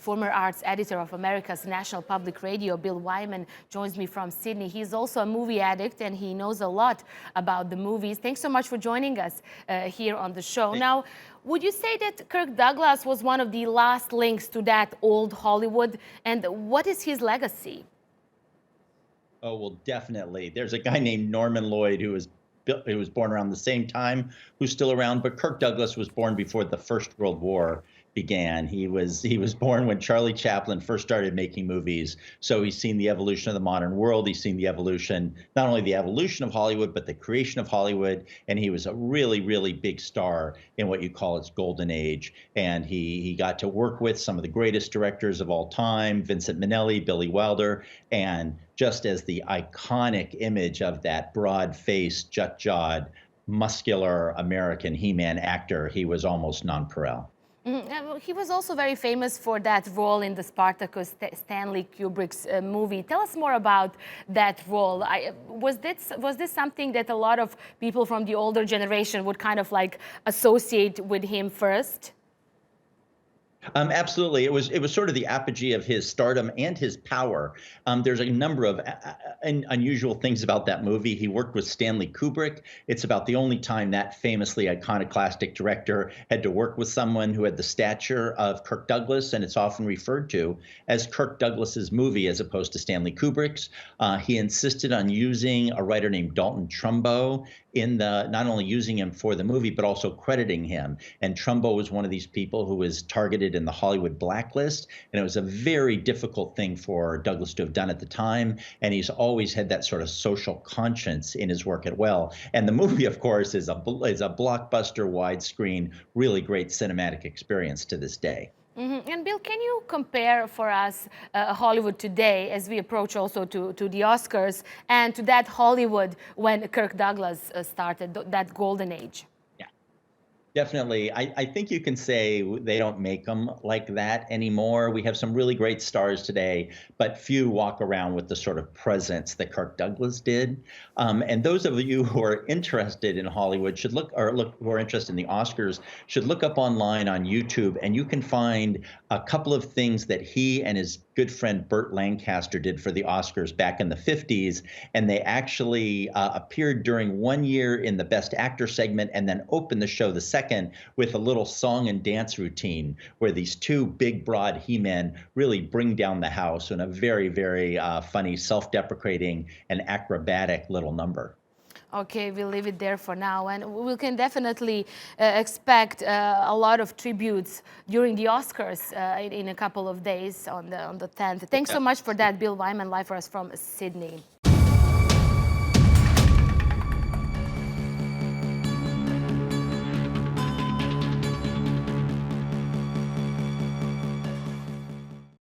former arts editor of America's National Public Radio. Bill Wyman joins me from Sydney. He's also a movie addict and he knows a lot about the movies. Thanks so much for joining us here on the show. Now, would you say that Kirk Douglas was one of the last links to that old Hollywood? And what is his legacy? Oh, well, definitely. There's a guy named Norman Lloyd who was born around the same time, who's still around, but Kirk Douglas was born before the First World War began. He was born when Charlie Chaplin first started making movies. So he's seen the evolution of the modern world. He's seen the evolution, not only the evolution of Hollywood, but the creation of Hollywood. And he was a really, really big star in what you call its golden age. And he got to work with some of the greatest directors of all time, Vincent Minnelli, Billy Wilder, and just as the iconic image of that broad-faced, jut-jawed, muscular American He-Man actor, he was almost nonpareil. He was also very famous for that role in the Spartacus, Stanley Kubrick's movie. Tell us more about that role. Was this something that a lot of people from the older generation would kind of like associate with him first? Absolutely. It was sort of the apogee of his stardom and his power. There's a number of unusual things about that movie. He worked with Stanley Kubrick. It's about the only time that famously iconoclastic director had to work with someone who had the stature of Kirk Douglas, and it's often referred to as Kirk Douglas's movie as opposed to Stanley Kubrick's. He insisted on using a writer named Dalton Trumbo not only using him for the movie, but also crediting him. And Trumbo was one of these people who was targeted in the Hollywood blacklist. And it was a very difficult thing for Douglas to have done at the time. And he's always had that sort of social conscience in his work as well. And the movie, of course, is a blockbuster, widescreen, really great cinematic experience to this day. And Bill, can you compare for us Hollywood today as we approach also to the Oscars and to that Hollywood when Kirk Douglas started, that golden age? Definitely. I think you can say they don't make them like that anymore. We have some really great stars today, but few walk around with the sort of presence that Kirk Douglas did. And those of you who are interested in Hollywood should who are interested in the Oscars should look up online on YouTube, and you can find a couple of things that he and his good friend Burt Lancaster did for the Oscars back in the 50s. And they actually appeared during one year in the Best Actor segment and then opened the show the second with a little song and dance routine where these two big, broad He-Men really bring down the house in a very, very funny, self-deprecating and acrobatic little number. Okay, we'll leave it there for now, and we can definitely expect a lot of tributes during the Oscars in a couple of days on the 10th. Thanks so much for that, Bill Wyman, live for us from Sydney.